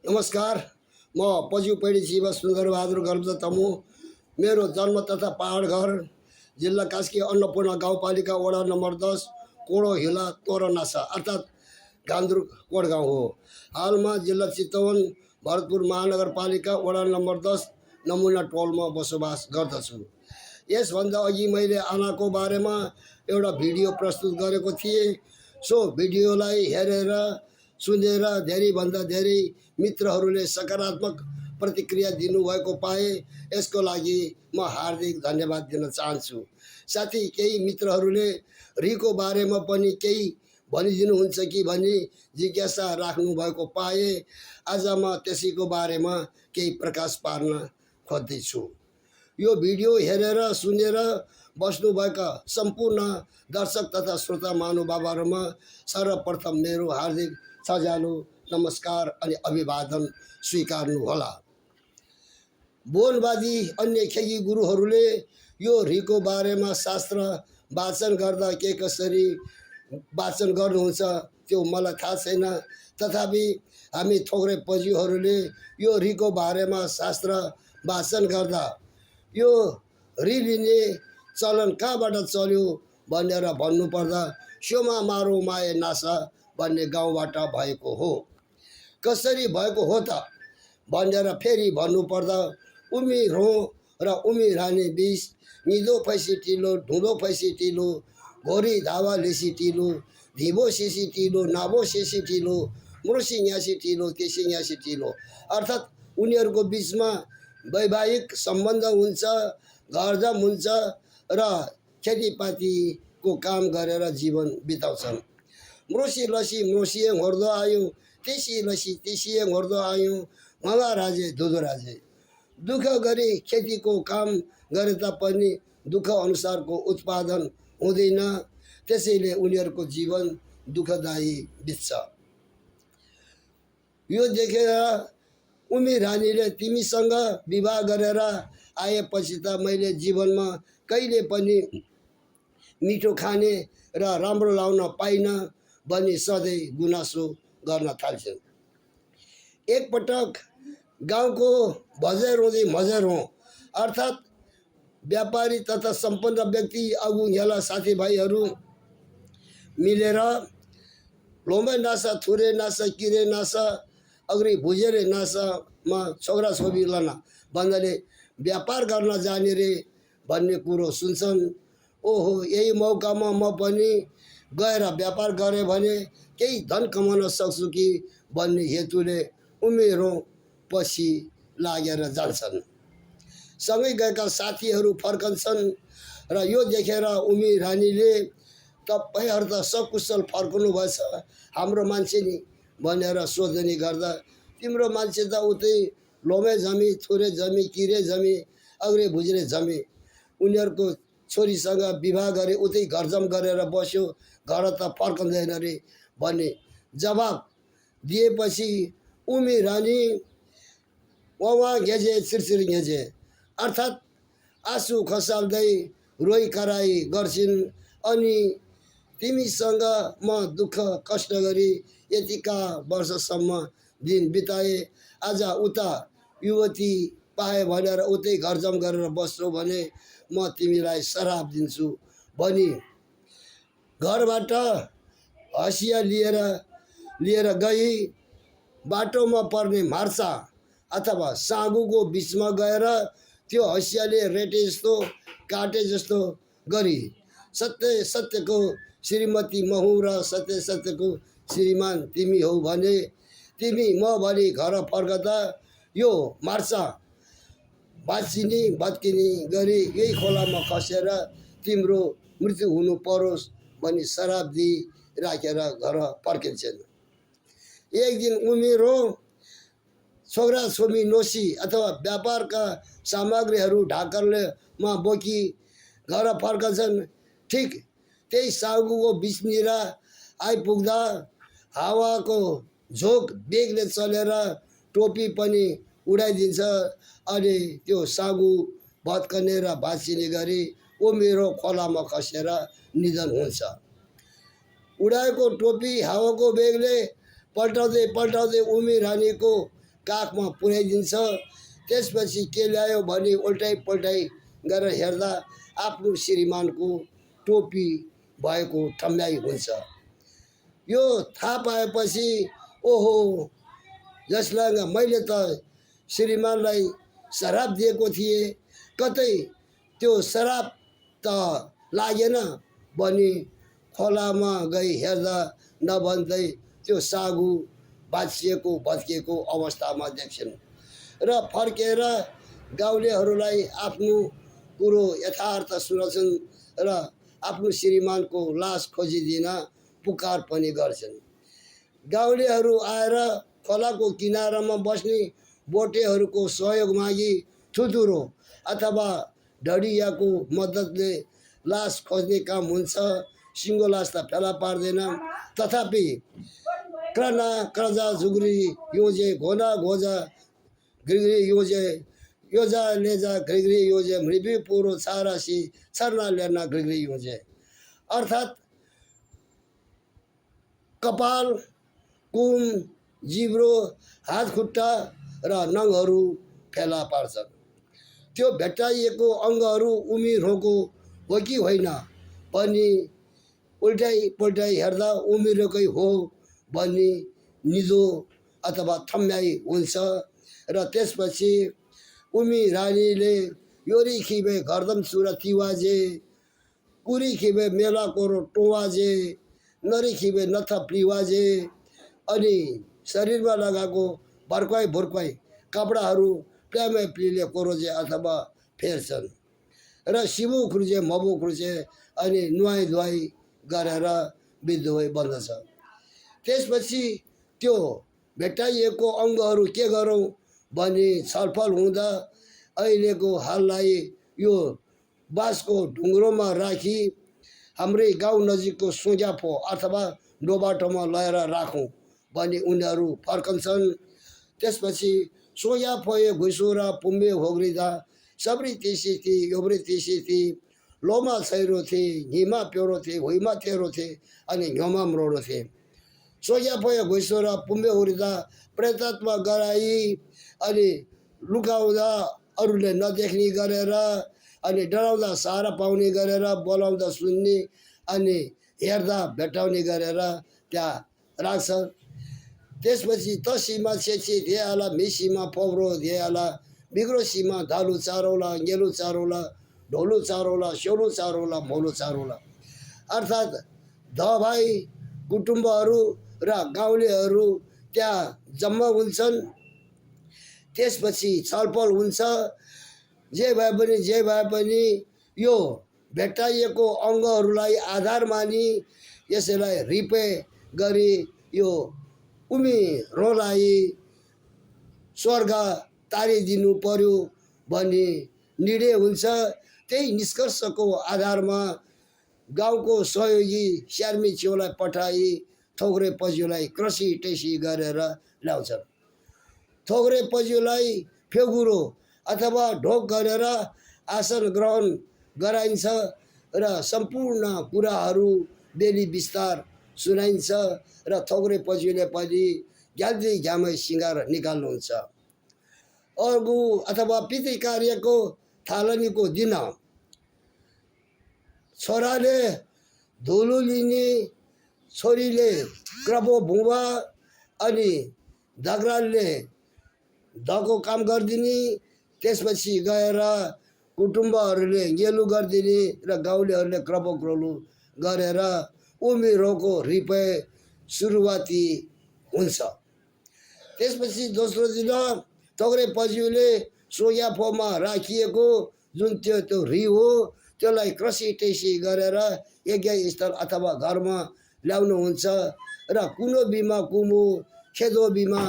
नमस्कार, म पज्युपैडी शिव सुन्दरबहादुर गर्द तमु। मेरो जन्म तथा पहाड घर जिल्ला कास्की अन्नपूर्ण गाउँपालिका वडा नम्बर 10 कोडो हिला तोरनासा अर्थात् गान्द्रुक कोडगाउँ हो। हालमा जिल्ला चितवन भरतपुर महानगरपालिका वडा नम्बर 10 नमुना टोलमा बसोबास गर्दछु। यसभन्दा अघि मैले आनाको बारेमा एउटा भिडियो प्रस्तुत गरेको थिएँ। सो भिडियोलाई हेरेर सुनेर धेरैभन्दा धेरै मित्रहरूले सकारात्मक प्रतिक्रिया दिनुभएको पाएँ। यसको लागि म हार्दिक धन्यवाद दिन चाहन्छु। साथै केही मित्रहरूले रीको बारेमा पनि केही भनिदिनुहुन्छ कि भनी जिज्ञासा राख्नुभएको पाएँ। आज म त्यसैको बारेमा केही प्रकाश पार्न खोज्दैछु। यो भिडियो हेरेर सुनेर बस्नुभएका सम्पूर्ण दर्शक तथा श्रोता महानुभावहरूमा सर्वप्रथम मेरो हार्दिक सजालो नमस्कार अनि अभिवादन स्वीकार्नुहोला। बोनवादी अन्य खेगी गुरुहरूले यो रीको बारेमा शास्त्र वाचन गर्दा के कसरी वाचन गर्नुहुन्छ त्यो मलाई थाहा छैन। तथापि हामी थोरै पज्यूहरूले यो रीको बारेमा शास्त्र वाचन गर्दा यो री लिने चलन कहाँबाट चल्यो भनेर भन्नुपर्दा स्योमा मारो माए नासा भन्ने गाउँबाट भएको हो। कसरी भएको हो त भनेर फेरि भन्नुपर्दा उमिरो र उमिरानी बिच निदो फैसी टिलो ढुँडो फैसी टिलो घोरी धावा लेसी टिलो धिबो सिसी टिलो नाबो सिसी टिलो मुर्सी न्यासी टिलो केसी न्यासी टिलो अर्थात् उनीहरूको बिचमा वैवाहिक सम्बन्ध हुन्छ, घरजम हुन्छ र खेतीपातीको काम गरेर जीवन बिताउँछन्। मुर्सी लसी मुर्सिए घोर्दो आयौँ, तिसी लसी तिसिए घोर्दो आयौँ, मगा राजे दुधो राजे। दुःख गरी खेतीको काम गरे तापनि दुःख अनुसारको उत्पादन हुँदैन, त्यसैले उनीहरूको जीवन दुःखदायी बित्छ। यो देखेर उमी रानीले तिमीसँग विवाह गरेर आएपछि त मैले जीवनमा कहिले पनि मिठो खाने र राम्रो लाउन पाइनँ भनी सधैँ गुनासो गर्न थाल्छन्। एकपटक गाउँको भजै रोँदै मजर हो अर्थात् व्यापारी तथा सम्पन्न व्यक्ति अगुङ्गेला साथीभाइहरू मिलेर लोमे नासा थुरे नासा किरे नासा अग्री भुजेरे नासामा छोरा छोरी लना भन्दाले व्यापार गर्न जाने रे भन्ने कुरो सुन्छन्। ओहो, यही मौकामा म पनि गएर व्यापार गरेँ भने केही धन कमाउन सक्छु कि भन्ने हेतुले उमेरो पछि लागेर जान्छन्। सँगै गएका साथीहरू फर्कन्छन् र यो देखेर उमी रानीले तपाईँहरू त सकुशल फर्कनु भएछ, हाम्रो मान्छे नि भनेर सोधनी गर्दा तिम्रो मान्छे त उतै लोमे जमी थुरे जमी किरे जमी अग्रे भुज्रे जमी उनीहरूको छोरीसँग विवाह गरे उतै घरजम गरेर बस्यो, घर त फर्कँदैन रे भन्ने जवाब दिएपछि उमी रानी वहाँ घेजे चिरचिर घेजे अर्थात् आँसु खसाल्दै रोइ कराई गर्छिन्। अनि तिमीसँग म दुःख कष्ट गरी यतिका वर्षसम्म दिन बिताएँ, आज उता युवती पाएँ भनेर उतै घरजम गरेर बस्छौ भने म तिमीलाई श्राप दिन्छु भनी घरबाट हँसिया लिएर गई। बाटोमा पर्ने मार्चा अथवा साँगुको बिचमा गएर त्यो हँसियाले रेटे जस्तो काटे जस्तो गरी सत्य सत्यको श्रीमती महु र सत्य सत्यको श्रीमान तिमी हौ भने तिमी म भनी घर फर्कदा यो मार्चा बाँचिनी भत्किनी गरी यही खोलामा खसेर तिम्रो मृत्यु हुनु परोस् भनी श्राप दिई राखेर घर फर्किन्छन्। एक दिन उमेरो छोरा छोरी नोसी अथवा व्यापारका सामग्रीहरू ढाकरमा बोकी घर फर्कन्छन्। ठिक त्यही साँगुको बिचनिर आइपुग्दा हावाको झोक बेगले चलेर टोपी पनि उडाइदिन्छ अनि त्यो साँगु भत्कने र भाँचिने गरी उमेरो खोलामा खसेर निधन हुन्छ। उडाएको टोपी हावाको बेगले पल्टाउँदै पल्टाउँदै उमी रानीको काखमा पुर्याइदिन्छ। त्यसपछि के ल्यायो भने उल्टाइ पल्टाइ गरेर हेर्दा आफ्नो श्रीमानको टोपी भएको ठम्याइ हुन्छ। यो थाहा पाएपछि ओहो, जसलाई मैले त श्रीमानलाई शराब दिएको थिएँ, कतै त्यो शराब त लागेन भनी खोलामा गई हेर्दा नभन्दै त्यो सागु भाँचिएको भत्किएको अवस्थामा देख्छन् र फर्केर गाउँलेहरूलाई आफ्नो कुरो यथार्थ सुनाउँछन् र आफ्नो श्रीमानको लास खोजिदिन पुकार पनि गर्छन्। गाउँलेहरू आएर खोलाको किनारामा बस्ने बोटेहरूको सहयोग मागी थुतुरो अथवा ढडियाको मद्दतले लास खोज्ने काम हुन्छ। सिङ्गो लास त फेला पार्दैन। तथापि क्रना क्रजा झुग्री योजे घोना घोजा घ्रिघ्री योजे योजा लेजा घ्रिघ्री योजे मृबी पुरो छारासी छर्ना लेना घ्रिघ्री योजे। अर्थात् कपाल, कुम, जिब्रो, हात खुट्टा र नङहरू फेला पार्छन्। त्यो भेट्टाइएको अङ्गहरू उमिरोको हो कि होइन भनी उल्टाइ पल्टाइ हेर्दा उमिरेकै हो भनी निजो अथवा थम्याइ हुन्छ। र त्यसपछि उमी रानीले योरी खिबे घरदम चुरा तिवाजे, कुरी खिबे मेला कोरो टोवाजे, नरी खिबे नथ प्लिवाजे, अनि शरीरमा लगाएको भर्काइ भुर्काइ कपडाहरू प्यामे प्लिले कोरोजे अथवा फेर्छन् र सिबु खुर्जे मबु खुर्जे अनि नुहाइ धुवाइ गरेर बिधुवै बन्दछ। त्यसपछि त्यो भेट्टाइएको अङ्गहरू के गरौँ भनी छलफल हुँदा अहिलेको हाललाई यो बाँसको ढुङ्ग्रोमा राखी हाम्रै गाउँ नजिकको सोझ्याफो अथवा डोबाटोमा लगेर राखौँ भनी उनीहरू फर्कन्छन्। त्यसपछि सोझ्याफोए घुइसुरा पुम्बे होग्रिदा सबरी तिसी थी योब्री तिसी थी लोमा छैरो थिए हिमा प्योरो थिए हुइमा तेरो थिए अनि घ्योमा म्रोडो थिए। सोझ्याफोए घुइसुरा पुम्बे होग्रिदा प्रेतात्मा गराई अनि लुकाउँदा अरूले नदेख्ने गरेर अनि डराउँदा सहारा पाउने गरेर बोलाउँदा सुन्ने अनि हेर्दा भेट्टाउने गरेर त्यहाँ राख्छ। त्यसपछि तसीमा छेची दिएला मिसीमा पौरो दिएला बिग्रो सीमा धालु चारौला गेलु चारौला ढोलु चारौला स्योलु चारौला मोलु चारौला। अर्थात् भाइ कुटुम्बहरू र गाउँलेहरू त्यहाँ जम्मा हुन्छन्। त्यसपछि छलफल हुन्छ। जे भए पनि यो भेट्टाइएको अङ्गहरूलाई आधार मानी यसैलाई रिपे गरी यो उमिरोलाई स्वर्ग तारिदिनु पर्यो भन्ने निर्णय हुन्छ। त्यही निष्कर्षको आधारमा गाउँको सहयोगी स्यार्मी छेउलाई पठाई थोग्रे पज्यूलाई क्रसी टेसी गरेर ल्याउँछन्। थोग्रे पज्यूलाई फेगुरो अथवा ढोक गरेर आसन ग्रहण गराइन्छ र सम्पूर्ण कुराहरू बेली विस्तार सुनाइन्छ र थोग्रे पज्यूले पनि घ्याल्दी घ्यामै सिँगार निकाल्नुहुन्छ। अर्को अथवा पितृ कार्यको थालनीको दिन छोराले धुलो लिने, छोरीले क्रबो भुवा अनि दग्रालले धको काम गरिदिने। त्यसपछि गएर कुटुम्बहरूले गेलु गरिदिने र गाउँलेहरूले क्रबो क्रोलु गरेर उमिरोको रिपे सुरुवाती हुन्छ। त्यसपछि दोस्रो दिन थोग्रे पज्यूले सोयाफोमा राखिएको जुन त्यो रि हो त्यसलाई क्रसी टेसी गरेर यज्ञ स्थल अथवा घरमा ल्याउनुहुन्छ र कुनो बिमा कुमु खेदो बिमा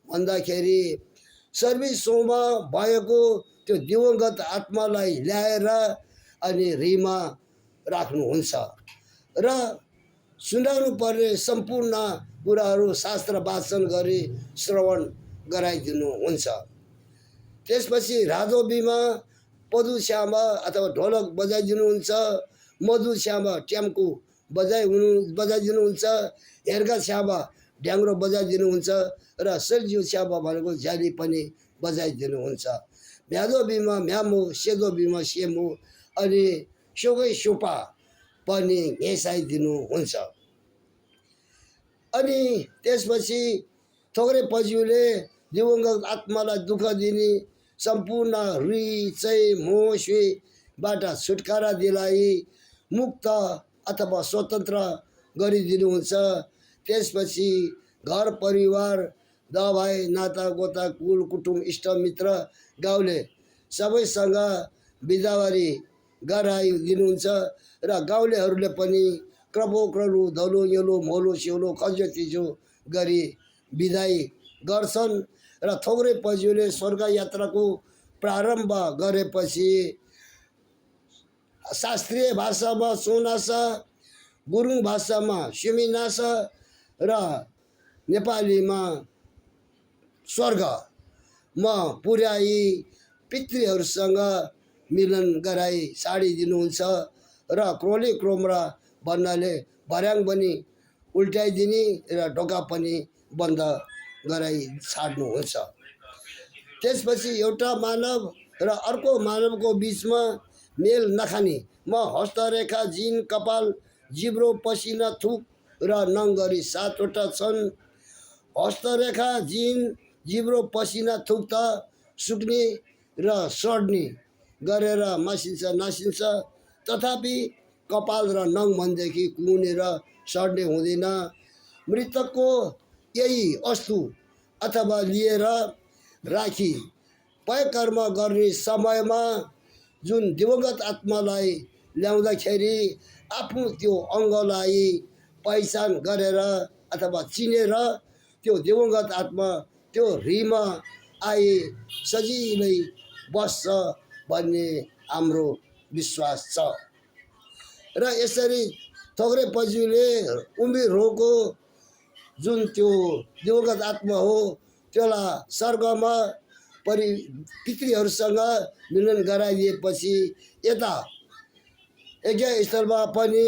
भन्दाखेरि सर्विसोमा भएको त्यो दिवंगत आत्मालाई ल्याएर अनि रिमा राख्नुहुन्छ र सुनाउनु पर्ने सम्पूर्ण कुराहरू शास्त्र वाचन गरी श्रवण गराइदिनुहुन्छ। त्यसपछि राधो बिमा पदुश्यामा अथवा ढोलक बजाइदिनुहुन्छ, मधुश्यामा ट्याम्को बजाइदिनुहुन्छ, हेर्गा श्यामा ढ्याङ्ग्रो बजाइदिनुहुन्छ र सेल्जियो छ्यापा भनेको झ्याली पनि बजाइदिनुहुन्छ। भ्यादो बिमा म्यामो सेदो बिमा सेमो अनि सोगै सोपा पनि घेँसाइदिनुहुन्छ। अनि त्यसपछि थोक्रे पज्यूले दिवंगत आत्मालाई दुःख दिने सम्पूर्ण रुचै मोहबाट छुटकारा दिलाई मुक्त अथवा स्वतन्त्र गरिदिनुहुन्छ। त्यसपछि घर परिवार दभाइ नाता गोता कुल कुटुम्ब इष्टमित्र गाउँले सबैसँग बिदावारी गराइदिनुहुन्छ र गाउँलेहरूले पनि क्रबो क्रलु धलो यलो मोलो सेउलो खज्यो तिजो गरी बिदाई गर्छन् र थोक्रे पज्यूले स्वर्ग यात्राको प्रारम्भ गरेपछि शास्त्रीय भाषामा सोनासा, गुरुङ भाषामा सुमिनासा र नेपालीमा स्वर्गमा पुर्याई पितृहरूसँग मिलन गराई छाडिदिनुहुन्छ र क्रोली क्रोमरा भन्नाले भर्याङ पनि उल्टाइदिने र ढोका पनि बन्द गराई छाड्नुहुन्छ। त्यसपछि एउटा मानव र अर्को मानवको बिचमा मेल नखाने म हस्तरेखा जिन कपाल जिब्रो पसिना थुक र नङ गरी 7 वटा छन्। हस्तरेखा जिन जिब्रो पसिना थुक त सुक्ने र सड्ने गरेर मासिन्छ नासिन्छ, तथापि कपाल र नङ भनेदेखि कुहुने र सड्ने हुँदैन। मृतकको यही अस्तु अथवा लिएर राखी पयकर्म गर्ने समयमा जुन दिवंगत आत्मालाई ल्याउँदाखेरि आफ्नो त्यो अङ्गलाई पहिचान गरेर अथवा चिनेर त्यो दिवंगत आत्मा त्यो हृमा आए सजिलै बस्छ भन्ने हाम्रो विश्वास छ। र यसरी थोक्रे पज्यूले उमेर होको जुन त्यो दिवंगत आत्मा हो त्यसलाई स्वर्गमा पितृहरूसँग मिलन गराइदिएपछि यता यज्ञस्थलमा पनि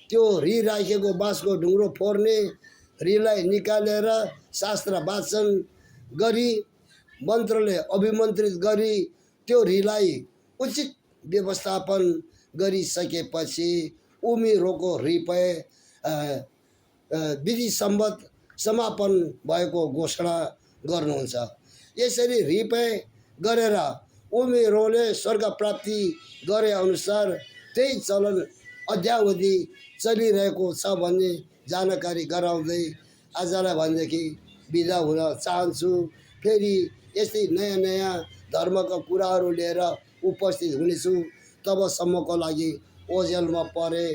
त्यो हृ राखेको बाँसको ढुङ्ग्रो फोर्ने, हृलाई निकालेर शास्त्र वाचन गरी मन्त्रले अभिमन्त्रित गरी त्यो हृलाई उचित व्यवस्थापन गरिसकेपछि उमेरको हृपय विधि सम्बद्ध समापन भएको घोषणा गर्नुहुन्छ। यसरी हृपय गरेर उमेरोले स्वर्ग प्राप्ति गरे अनुसार त्यही चलन अद्यावधि चलिरहेको छ भन्ने जानकारी गराउँदै आजलाई भनेदेखि बिदा हुन चाहन्छु। फेरि यस्तै नयाँ नयाँ धर्मका कुराहरू लिएर उपस्थित हुनेछु। तबसम्मको लागि ओझेलमा परे।